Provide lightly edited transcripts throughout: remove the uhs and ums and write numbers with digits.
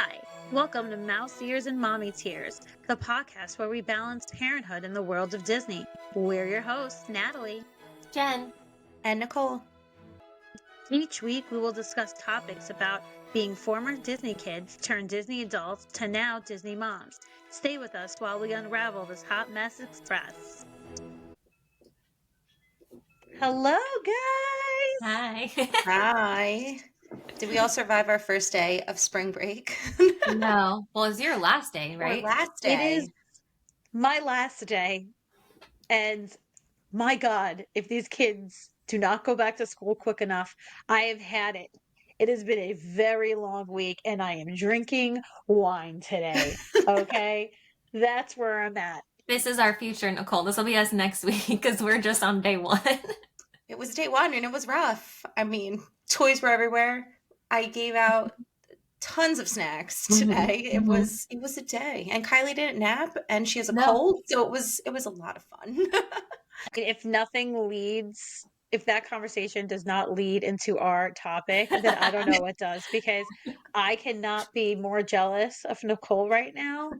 Hi, welcome to Mouse Ears and Mommy Tears, the podcast where we balance parenthood in the world of Disney. We're your hosts, Natalie. Jen. And Nicole. Each week we will discuss topics about being former Disney kids turned Disney adults to now Disney moms. Stay with us while we unravel this hot mess express. Hello, guys! Hi. Hi. Did we all survive our first day of spring break? No. Well, it's your last day, right? Or last day. It is my last day. And my God, if these kids do not go back to school quick enough, I have had it. It has been a very long week and I am drinking wine today. Okay? That's where I'm at. This is our future, Nicole. This will be us next week because we're just on day one. It was day one and it was rough. I mean, toys were everywhere. I gave out tons of snacks today. Mm-hmm. It was a day. And Kylie didn't nap and she has a cold, so it was a lot of fun. If nothing leads, if that conversation does not lead into our topic, then I don't know what does, because I cannot be more jealous of Nicolle right now.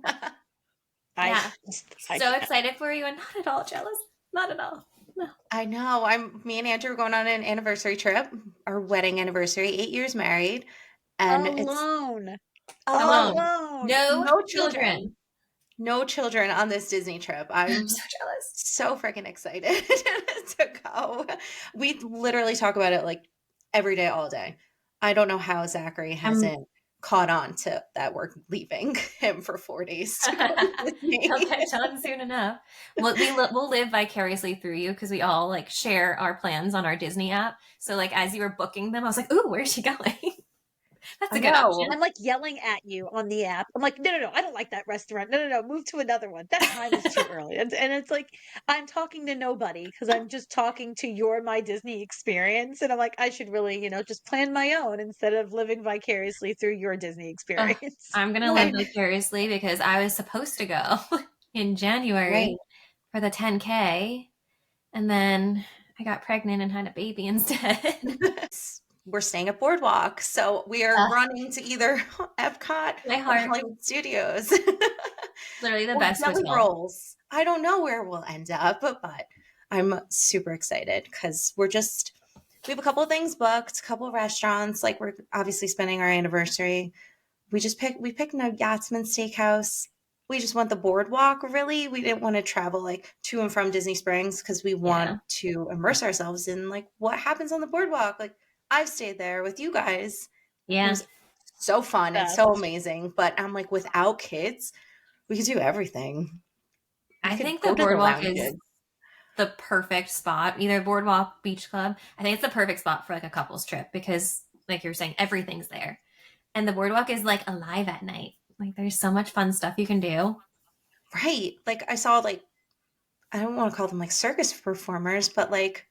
So excited for you and not at all jealous. Not at all. No. I know. Me and Andrew are going on an anniversary trip, our wedding anniversary, 8 years married. And alone. No children. No children on this Disney trip. I'm so jealous. So freaking excited to go. We literally talk about it like every day, all day. I don't know how Zachary hasn't caught on to that we're leaving him for 4 days. He'll catch on soon enough. Well, we'll live vicariously through you because we all like share our plans on our Disney app. So like as you were booking them, I was like, "Ooh, where's she going?" That's a good option. I'm like yelling at you on the app. I'm like, no, I don't like that restaurant. No, move to another one. That time is too early. And it's like, I'm talking to nobody because I'm just talking to my Disney experience. And I'm like, I should really, just plan my own instead of living vicariously through your Disney experience. I'm going to live vicariously because I was supposed to go in January for the 10K. And then I got pregnant and had a baby instead. We're staying at Boardwalk, so we are running to either Epcot or Hollywood Studios. Literally the best Jelly rolls. I don't know where we'll end up, but I'm super excited because we have a couple of things booked, a couple of restaurants. Like we're obviously spending our anniversary. We picked a Yachtsman Steakhouse. We just want the Boardwalk, really. We didn't want to travel like to and from Disney Springs because we want to immerse ourselves in like what happens on the Boardwalk. Like I've stayed there with you guys. Yeah. It was so fun and so amazing. But I'm like, without kids, we could do everything. I think the Boardwalk is the perfect spot. Either Boardwalk Beach Club. I think it's the perfect spot for like a couples trip because like you're saying, everything's there. And the Boardwalk is like alive at night. Like there's so much fun stuff you can do. Right. Like I saw I don't want to call them like circus performers, but like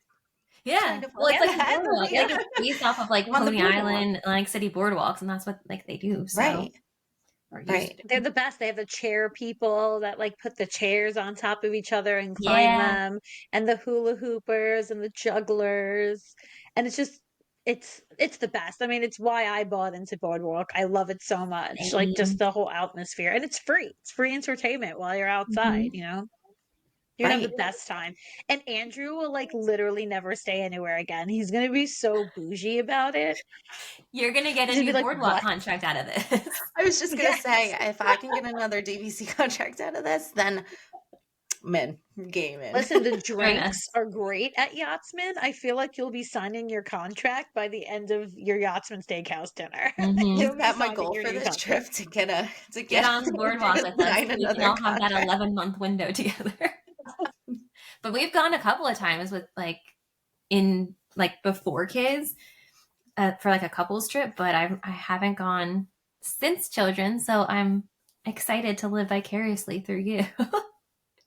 it's like Boardwalk. Like it's based off of like Coney Island, like city boardwalks, and that's what like they do. So. Right. They're the best. They have the chair people that like put the chairs on top of each other and climb them, and the hula hoopers and the jugglers, and it's just it's the best. I mean, it's why I bought into Boardwalk. I love it so much. Like just the whole atmosphere, and it's free. It's free entertainment while you're outside. You're gonna have the best time. And Andrew will like literally never stay anywhere again. He's gonna be so bougie about it. You're gonna get a new Boardwalk contract out of this. I was just gonna say, if I can get another DVC contract out of this, then game in. Listen, the drinks are great at Yachtsman. I feel like you'll be signing your contract by the end of your Yachtsman Steakhouse dinner. Is that my goal for this trip? To get on the Boardwalk with us. We can all have that 11-month window together. But we've gone a couple of times with like in like before kids for like a couples trip, but I haven't gone since children, so I'm excited to live vicariously through you.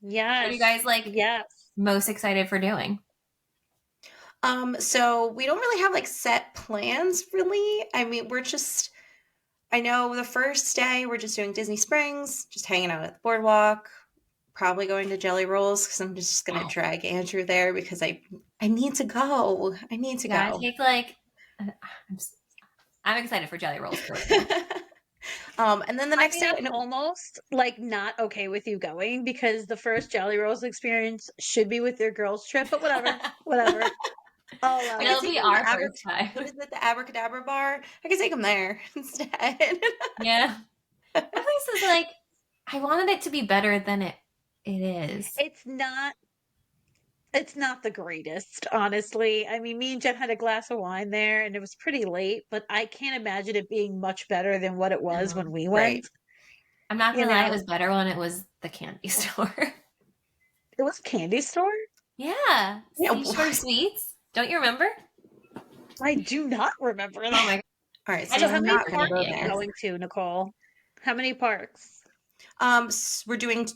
Yes. What are you guys like most excited for doing? So we don't really have like set plans really. I mean, I know the first day we're just doing Disney Springs, just hanging out at the Boardwalk, probably going to Jelly Rolls because I'm just going to drag Andrew there because I need to go. I need to go. I take like, I'm excited for Jelly Rolls. And then the next day, I'm almost like not okay with you going because the first Jelly Rolls experience should be with your girls trip, but whatever, whatever. I'll allow I could It'll take be them to our first time. what is it, the Abracadabra bar? I could take them there instead. Yeah. That place is like, I wanted it to be better than it is. It's not the greatest, honestly. I mean, me and Jen had a glass of wine there and it was pretty late, but I can't imagine it being much better than what it was when we Right. went. I'm not You gonna lie, it know, was better when it was the candy store. it was a candy store. Yeah. Yeah, Seashore Sweets. Don't you remember? I do not remember Oh that. my god. all right, I so So just how we're many not gonna parks go candy, are I you there. guess. going to, Nicole? How many parks? We're doing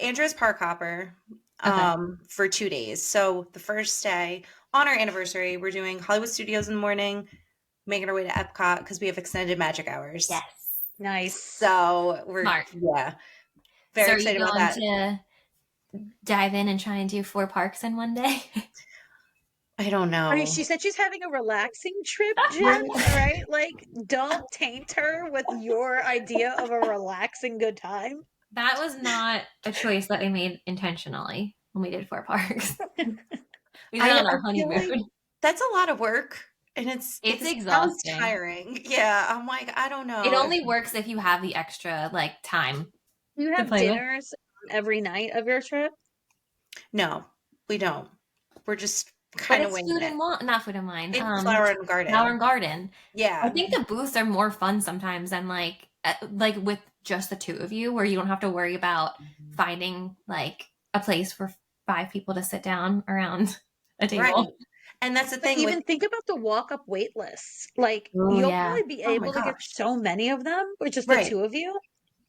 Andrew's park hopper Okay. for 2 days. So the first day on our anniversary, we're doing Hollywood Studios in the morning, making our way to Epcot because we have extended magic hours. Yes. Nice. So we're Smart. very So are excited you about going that. to dive in and try and do 4 parks in one day? I don't I mean, know. she said she's having a relaxing trip, We're Jen, all right? Like, don't taint her with your idea of a relaxing good time. That was not a choice that we made intentionally when we did 4 parks. We went on I our feel like honeymoon. that's a lot of work and it It's sounds exhausting. tiring. Yeah, I'm like, I don't It know if only works if you have the extra like time You to have play with. dinners every night of your trip? no, we don't. We're just But kind of it's winging food it. and wine, not food and wine. It's Flower and Flower Garden. and garden. I Yeah, think the booths are more fun sometimes than like with just the two of you, where you don't have to worry about finding like a place for 5 people to sit down around a right. table. And that's the But thing with even think about the walk-up wait lists. Like, Oh you'll yeah. probably be oh my able to get gosh. so many of them with just the Right. two of you.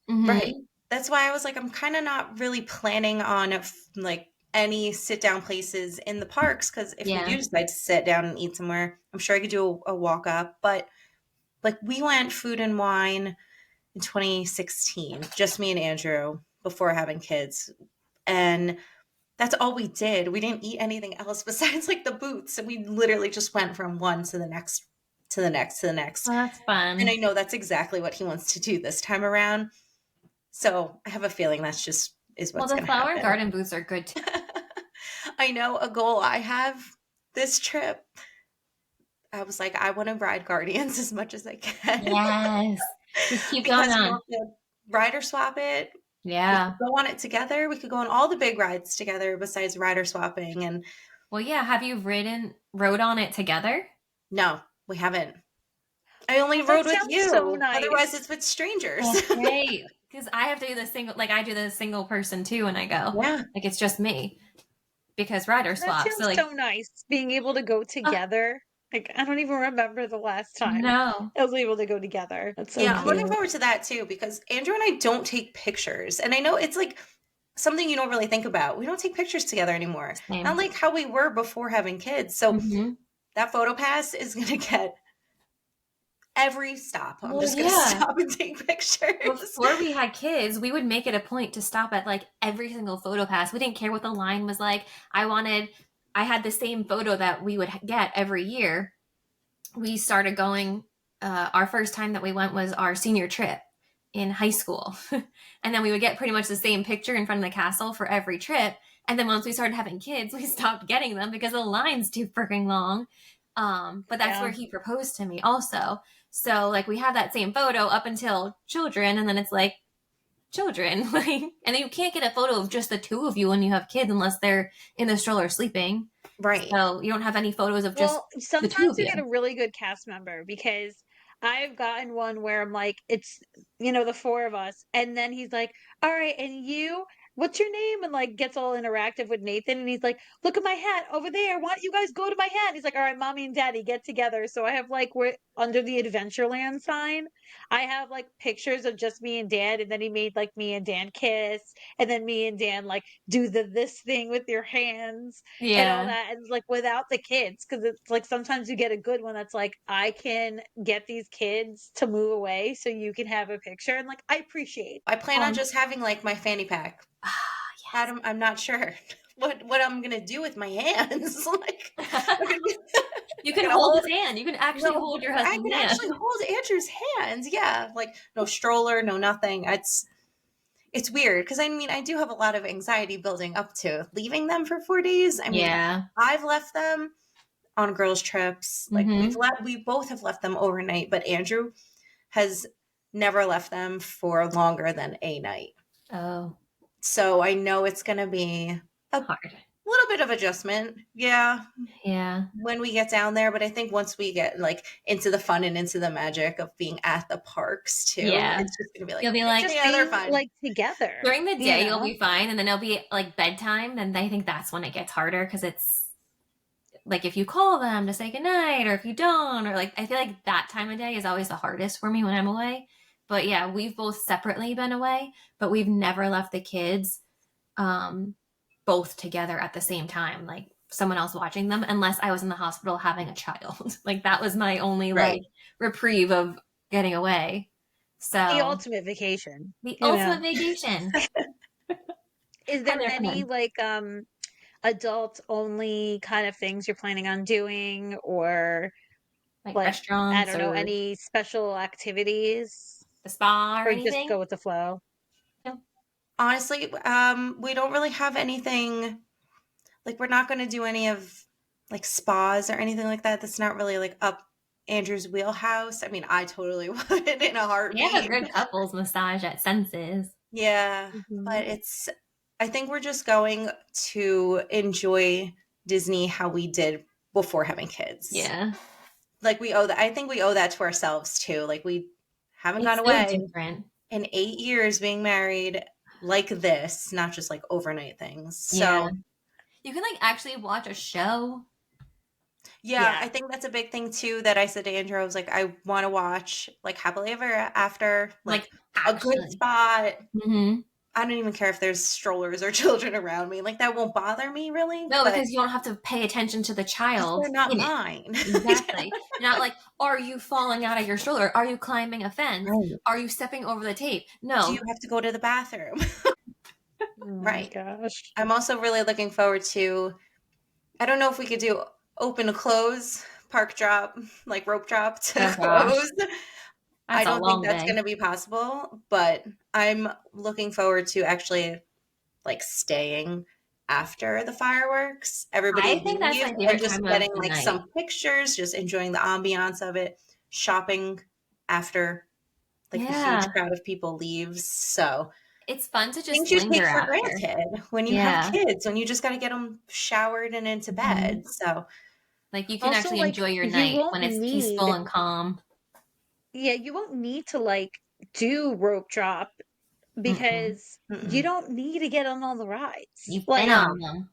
Right. Mm-hmm. That's why I was like, I'm kind of not really planning on like any sit down places in the parks because if we do Yeah. decide to sit down and eat somewhere, I'm sure I could do a walk up. But like we went food and wine in 2016, just me and Andrew before having kids. And that's all we did. We didn't eat anything else besides like the booths. And we literally just went from one to the next, to the next, to the next. Well, that's And fun. I know that's exactly what he wants to do this time around. So I have a feeling that's just is Well, what's the going to flower and happen. garden booths are good too. I know a goal I have this trip. I was like, I want to ride Guardians as much as I can. Yes. Just keep going Because you on. don't have to ride or swap it. We Yeah. could go on it together. We could go on all the big rides together besides rider swapping. And Well, yeah. Have you rode on it together? no, we haven't. I only That rode with sounds so you. Otherwise, nice. it's with strangers. That's great. Because I have to do the single, like I do the single person too when I go. Yeah. Like it's just me because rider That swap. So sounds like, so nice, being able to go oh, together. Like, I don't even remember the last time no. I was able to go together. That's so Yeah, I'm looking cute. forward to that too because Andrew and I don't take pictures. And I know it's like something you don't really think about. We don't take pictures together anymore. Not Same. like how we were before having kids. So Mm-hmm. that photo pass is going to get every stop. I'm Well, just going to yeah. stop and take pictures. Before we had kids, we would make it a point to stop at like every single photo pass. We didn't care what the line was like. I had the same photo that we would get every year. We started going, our first time that we went was our senior trip in high school. And then we would get pretty much the same picture in front of the castle for every trip. And then once we started having kids, we stopped getting them because the line's too freaking long. But that's where he proposed to me also. So like we have that same photo up until children, and then it's like children, like, and then you can't get a photo of just the two of you when you have kids unless they're in the stroller sleeping. Right. So you don't have any photos of just Well, the two sometimes of you you. get a really good cast member because I've gotten one where I'm like, it's, the four of us. And then he's like, all right, and you, what's your name? And like gets all interactive with Nathan. And he's like, look at my hat over there. Why don't you guys go to my hat? He's like, all right, mommy and daddy get together. So I have like, we're under the Adventureland sign. I have like pictures of just me and dad. And then he made like me and Dan kiss. And then me and Dan like do this thing with your hands and all Yeah. that, and like without the kids, because it's like sometimes you get a good one that's like, I can get these kids to move away so you can have a picture, and like I appreciate. I plan on just having like my fanny pack. Yes. I'm not sure what I'm gonna do with my hands. Like You I can gotta hold hold. his hand. You can actually No, hold your I husband's can hand. actually hold Andrew's hands. Yeah, like no stroller, no nothing. It's weird because I mean I do have a lot of anxiety building up to leaving them for 4 days. I mean, Yeah. I've left them on girls' trips. Like Mm-hmm. we both have left them overnight, but Andrew has never left them for longer than a night. Oh, So I know it's going to be a hard. little bit of adjustment. Yeah, Yeah. when we get down there, but I think once we get like into the fun and into the magic of being at the parks too, Yeah. it's just going to be like, You'll be like, Just yeah, they're being fun. like together, during the you day, you'll know? be fine. And then it'll be like bedtime. And I think that's when it gets harder because it's like if you call them to say goodnight or if you don't, or like, I feel like that time of day is always the hardest for me when I'm away. But yeah, we've both separately been away, but we've never left the kids um, both together at the same time, like someone else watching them, unless I was in the hospital having a child. Like that was my only like Right. reprieve of getting away. The So ultimate vacation, the you ultimate know? vacation. Is Come there here, come any in. like adult only kind of things you're planning on doing, or Like like I restaurants don't know, or any special activities, the spa or or just anything. go with the flow? No. Honestly, we don't really have anything like we're not going to do any of like spas or anything like that. That's not really like up Andrew's wheelhouse. I mean, I totally would in a They have a heartbeat. good couples massage at Senses. Yeah, Hmm. but I think we're just going to enjoy Disney how we did before having kids. Yeah. Like we owe that, I think we owe that to ourselves too. Like we haven't gone It's so away different. in 8 years being married like this, not just like overnight things. Yeah. So You can like actually watch a show. yeah, Yeah. I think that's a big thing too that I said to Andrew. I was like, I want to watch like Happily Ever After, Like like a good actually. spot. Mm-hmm. I don't even care if there's strollers or children around me. Like that won't bother me really, No, but because you don't have to pay attention to the because child they're not in it. mine. Exactly. You're not like, are you falling out of your stroller? Are you climbing a fence? Right. Are you stepping over the tape? Do you No. have to go to the bathroom? Oh my Right. gosh. I'm also really looking forward to, I don't know if we could do open to close, park drop, like rope drop to Oh gosh. close. I That's a don't think long that's day. going to be possible, but I'm looking forward to actually like staying after the fireworks. Everybody I think that's leave my and favorite just time of getting the like night. some pictures, just enjoying the ambiance of it, shopping after like the huge Yeah. crowd of people leaves. So It's fun to things just you linger take for after. granted when you have Yeah. kids, when you just got to get them showered and into Hmm. bed. So, Like you can Also, actually like enjoy your you night won't when it's peaceful need, and calm. yeah, you won't need to like do rope drop mm-mm, because you mm-mm. don't need to get on all the rides. You've been Like, No, on them.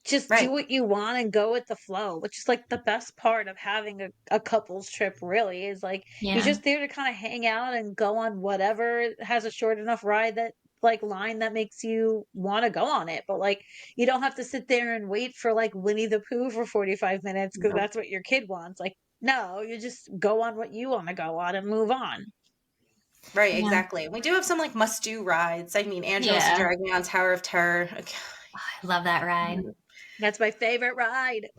just do right. what you want and go with the flow, which is like the best part of having a couples trip, really, is like you're Yeah. just there to kind of hang out and go on whatever has a short enough ride that like line that makes you want to go on it. But like you don't have to sit there and wait for like Winnie the Pooh for 45 minutes because Nope. that's what your kid wants. Like, no, you just go on what you want to go on and move on. Right, Yeah. exactly. We do have some like must do rides. I mean, Andrew wants to Yeah. drag me on Tower of Terror. I love that ride. That's my favorite ride.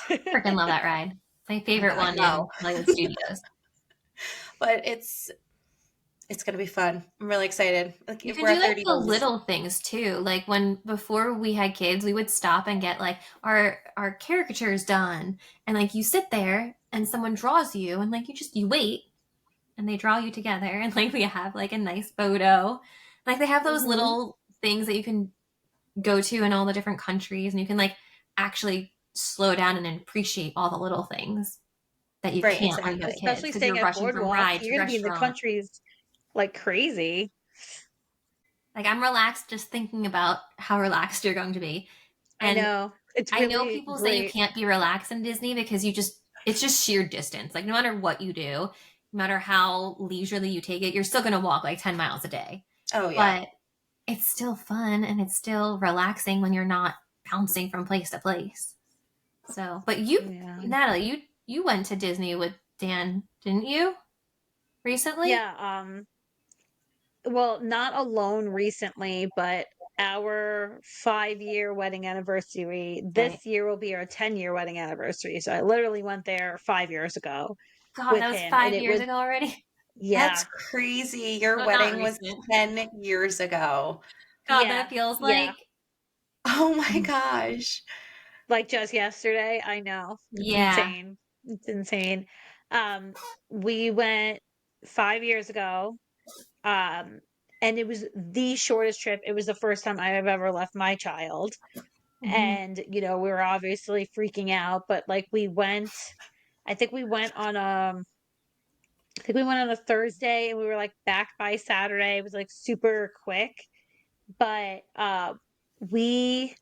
Freaking love that ride. My Oh my favorite God, one no. in Hollywood Studios. But it's gonna be fun. I'm really excited. Like You if can we're do at like 30 the days. little things too. Like when before we had kids, we would stop and get like our caricatures done. And like you sit there and someone draws you and like you wait and they draw you together and like we have like a nice photo. Like they have those Hmm. little things that you can go to in all the different countries and you can like actually slow down and appreciate all the little things that you Right, can't when you have exactly. kids Especially because staying you're at rushing from Boardwalk, ride to you're gonna be in the restaurant. countries like crazy. Like I'm relaxed just thinking about how relaxed you're going to be. I And know. It's I know really people say you great. can't be relaxed in Disney because it's just sheer distance. Like no matter what you do, no matter how leisurely you take it, you're still going to walk like 10 miles a day. Oh yeah. But it's still fun and it's still relaxing when you're not bouncing from place to place. So, but Yeah. Natalie, you went to Disney with Dan, didn't you? Recently? Yeah, well, not alone recently, but our 5-year wedding anniversary. Right. This year will be our 10-year wedding anniversary. So I literally went there 5 years ago God, with that was him, and 5 years it was, ago already. yeah, That's crazy. Your Oh, not wedding was recent. 10 years ago. God, yeah, that feels yeah, like. Oh my gosh. like just yesterday. I know. It's Yeah. insane. It's insane. Um, we went 5 years ago. Um, and it was the shortest trip. It was the first time I have ever left my child. Hmm. And, we were obviously freaking out, but like I think we went on a Thursday and we were like back by Saturday. It was like super quick. But we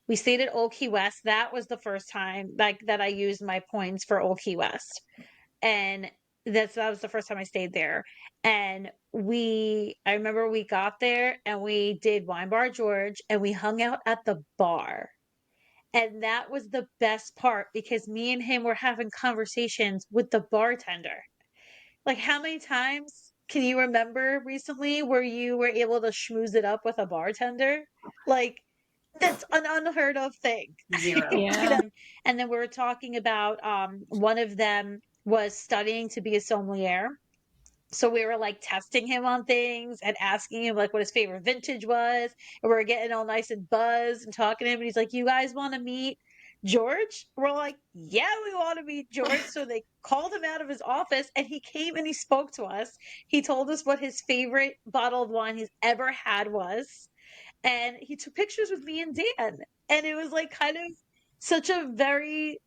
we stayed at Old Key West. That was the first time like that I used my points for Old Key West. And that was the first time I stayed there. And I remember we got there and we did Wine Bar George and we hung out at the bar. And that was the best part because me and him were having conversations with the bartender. Like, how many times can you remember recently where you were able to schmooze it up with a bartender? Like, that's an unheard of thing. Zero. Yeah. And then we were talking about one of them was studying to be a sommelier. So we were like testing him on things and asking him like what his favorite vintage was. And we were getting all nice and buzzed and talking to him. And he's like, "You guys want to meet George?" We're like, "Yeah, we want to meet George." So they called him out of his office and he came and he spoke to us. He told us what his favorite bottle of wine he's ever had was. And he took pictures with me and Dan. And it was like kind of such a very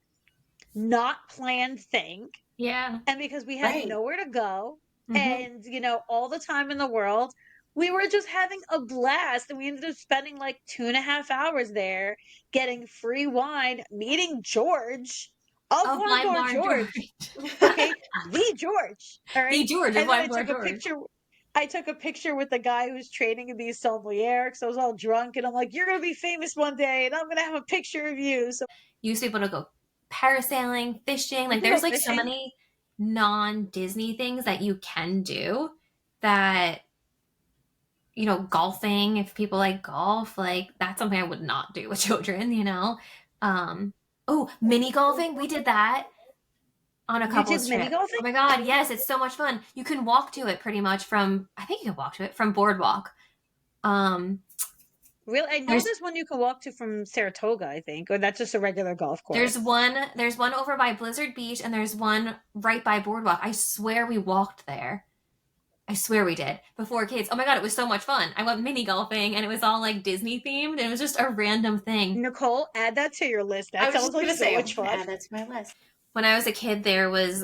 not planned thing. Yeah. And because we had Right. nowhere to go Hmm. and, all the time in the world, we were just having a blast. And we ended up spending like 2.5 hours there, getting free wine, meeting George of Of Wine Blind Bar Bar George. George. Okay. The George. All The right. George of And then Blind Bar George. I took a picture with the guy who's training to be a sommelier because I was all drunk and I'm like, "You're gonna be famous one day and I'm gonna have a picture of you." So You used to be able to go parasailing, fishing. we Like can go there's like so fishing. many non-Disney things that you can do that, golfing, if people like golf, like that's something I would not do with children. Um, oh, mini golfing. We did that on a You did couple's mini trip. golfing? Oh my God. Yes. It's so much fun. You can walk to it pretty much I think you can walk to it from Boardwalk. Um, Really? I know there's there's one you can walk to from Saratoga, I think, or that's just a regular golf There's course. one over by Blizzard Beach and there's one right by Boardwalk. I swear we walked there. I swear we did before kids. Oh my God, it was so much fun. I went mini golfing and it was all like Disney themed and it was just a random thing. Nicolle, add that to your list. I That was sounds just like gonna so say, I'm much gonna fun. add that to my list. When I was a kid, there was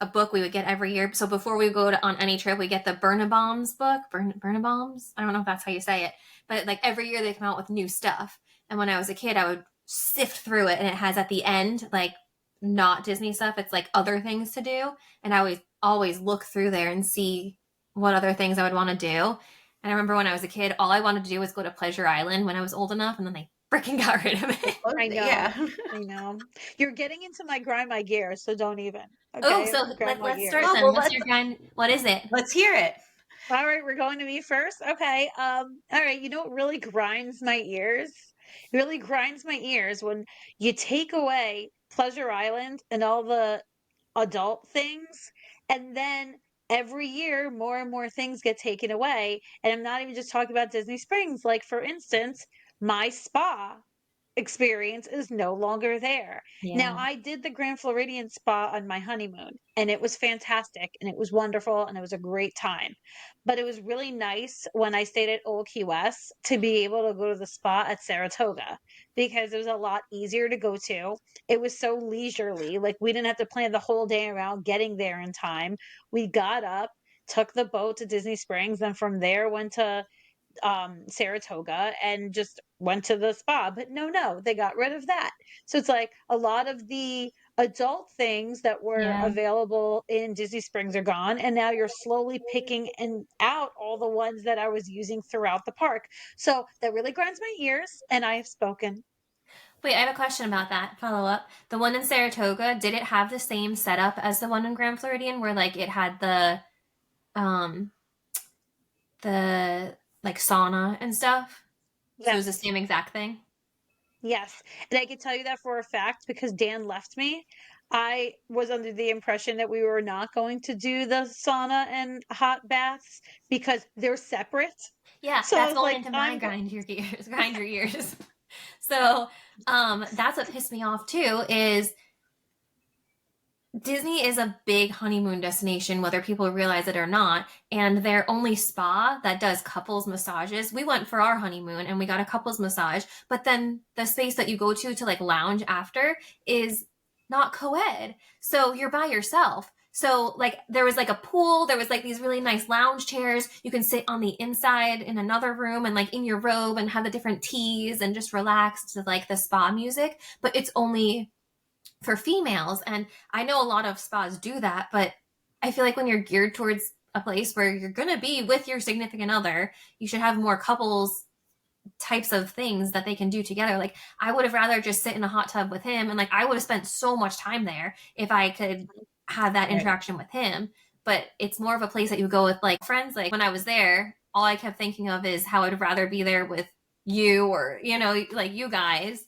a book we would get every year. So before we go on any trip, we get the Bernaboms book. Bernaboms? I don't know if that's how you say it. But like every year they come out with new stuff. And when I was a kid, I would sift through it and it has at the end like not Disney stuff. It's like other things to do. And I always look through there and see what other things I would want to do. And I remember when I was a kid, all I wanted to do was go to Pleasure Island when I was old enough, and then they freaking got rid of it. I know. Yeah. I know. You're getting into my grind my gears, so don't even. Oh, Okay? so Grind my let's start gears. Oh then. well, What's your kind? What is it? let's hear it. All right, we're going to me first. Okay. All right, you know what really grinds my ears? It really grinds my ears when you take away Pleasure Island and all the adult things, and then every year more and more things get taken away. And I'm not even just talking about Disney Springs. Like, for instance, my spa experience is no longer there. Now, Yeah. I did the Grand Floridian spa on my honeymoon, and it was fantastic, and it was wonderful, and it was a great time. But it was really nice when I stayed at Old Key West to be able to go to the spa at Saratoga because it was a lot easier to go to. It was so leisurely. Like, we didn't have to plan the whole day around getting there in time. We got up, took the boat to Disney Springs, and from there went to Saratoga and just went to the spa. But no, they got rid of that. So it's like a lot of the adult things that were Yeah. available in Disney Springs are gone, and now you're slowly picking and out all the ones that I was using throughout the park. So that really grinds my ears, and I have spoken. Wait, I have a question about that. Follow up. The one in Saratoga, did it have the same setup as the one in Grand Floridian where like it had um the like sauna and stuff. So it was the Yes. same exact thing. Yes. And I can tell you that for a fact because Dan left me. I was under the impression that we were not going to do the sauna and hot baths because they're separate. Yeah, So I that's was going like, into my grind your gears. So that's what pissed me off too, is Disney is a big honeymoon destination, whether people realize it or not. And their only spa that does couples massages. We went for our honeymoon and we got a couples massage, but then the space that you go to like lounge after is not co-ed. So you're by yourself. So like there was like a pool, there was like these really nice lounge chairs. You can sit on the inside in another room and like in your robe and have the different teas and just relax to like the spa music. But it's only for females. And I know a lot of spas do that, but I feel like when you're geared towards a place where you're going to be with your significant other, you should have more couples types of things that they can do together. Like I would have rather just sit in a hot tub with him, and like I would have spent so much time there if I could have that interaction with him. But it's more of a place that you go with like friends. Like when I was there, all I kept thinking of is how I'd rather be there with you, or you know, like you guys,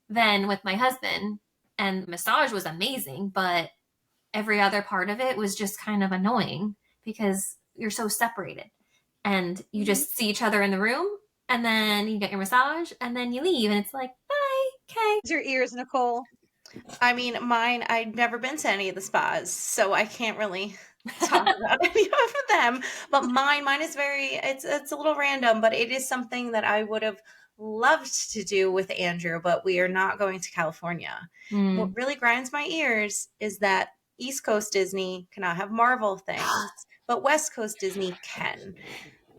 than with my husband. And the massage was amazing, but every other part of it was just kind of annoying because you're so separated and you just see each other in the room, and then you get your massage and then you leave and it's like, bye, okay. your ears, Nicolle. I mean, mine, I've never been to any of the spas, so I can't really talk about any of them. But mine is it's a little random, but it is something that I would have loved to do with Andrew, but we are not going to California. What really grinds my ears is that East Coast Disney cannot have Marvel things, but West Coast Disney can.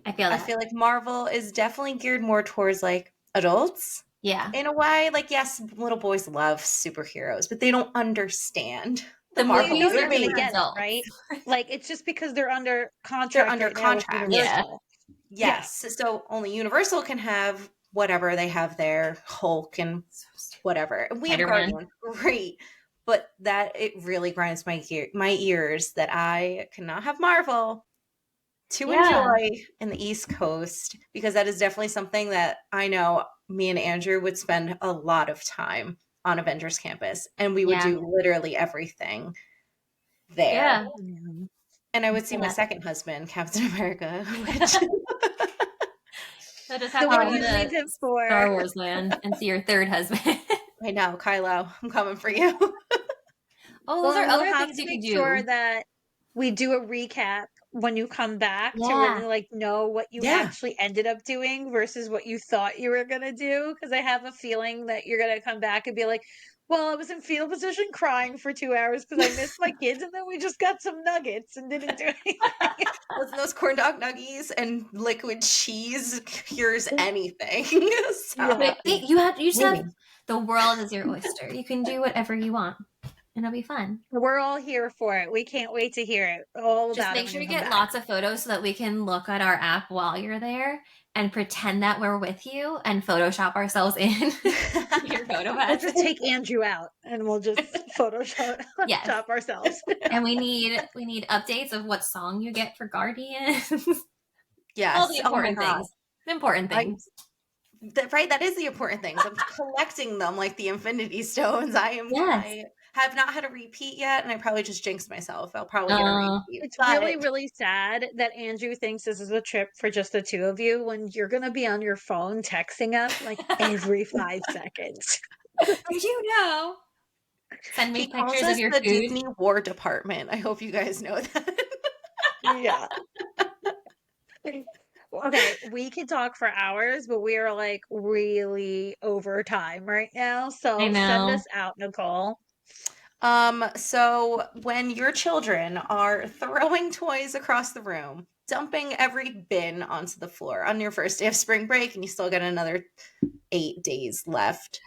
I feel that. I feel like Marvel is definitely geared more towards like adults. Yeah. In a way, like, yes, little boys love superheroes, but they don't understand the The Marvel movies They're are gonna movie. get it, adults. right? Like it's just because they're under They're contract under right now with contract. Yeah. Universal. Yes. So only Universal can have whatever they have there, Hulk and whatever. And we have Spider-Man. Guardian. Great. But that it really grinds my ears that I cannot have Marvel to enjoy in the East Coast, because that is definitely something that I know me and Andrew would spend a lot of time on Avengers Campus, and we would do literally everything there. Yeah. And I would see my second husband, Captain America, which So just So have what to do go you to need him for? Star Wars land and see your third husband. I know, Kylo, I'm coming for you. Oh, those are Well, we'll other have things to you make could sure do. that we do a recap when you come back to Yeah. really like know what you Yeah. actually ended up doing versus what you thought you were gonna do. Because I have a feeling that you're gonna come back and be like, "Well, I was in fetal position crying for 2 hours because I missed my kids, and then we just got some nuggets and didn't do anything." Listen, those corn dog nuggies and liquid cheese cures anything. So, But you just have the world is your oyster. You can do whatever you want, and it'll be fun. We're all here for it. We can't wait to hear it all Just about it make when sure you you come get back. lots of photos so that we can look at our app while you're there and pretend that we're with you and Photoshop ourselves in your photo We'll batch. just take Andrew out and we'll just Photoshop Yes. shop ourselves. And we need updates of what song you get for Guardians. yes. All the important God. things. The important things. Right, that is the important things. I'm collecting them like the Infinity Stones. I have not had a repeat yet, and I probably just jinxed myself. I'll probably get a repeat. It's really, really sad that Andrew thinks this is a trip for just the two of you when you're gonna be on your phone texting us like every 5 seconds. Did you know? Send me He calls pictures us of your the food. Disney War Department. I hope you guys know that. Yeah. Okay, we could talk for hours, but we are like really over time right now. So I send know. us out, Nicolle. So when your children are throwing toys across the room, dumping every bin onto the floor on your first day of spring break, and you still got another 8 days left,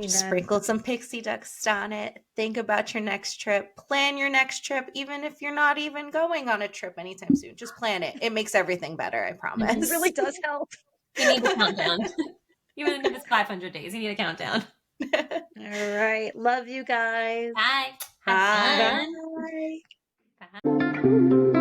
just sprinkle some pixie dust on it. Think about your next trip. Plan your next trip, even if you're not even going on a trip anytime soon. Just plan it. It makes everything better, I promise. It really does help. You need a countdown. Even if it's 500 days, you need a countdown. All right. Love you guys. Bye. Bye. Have fun. Bye. Bye.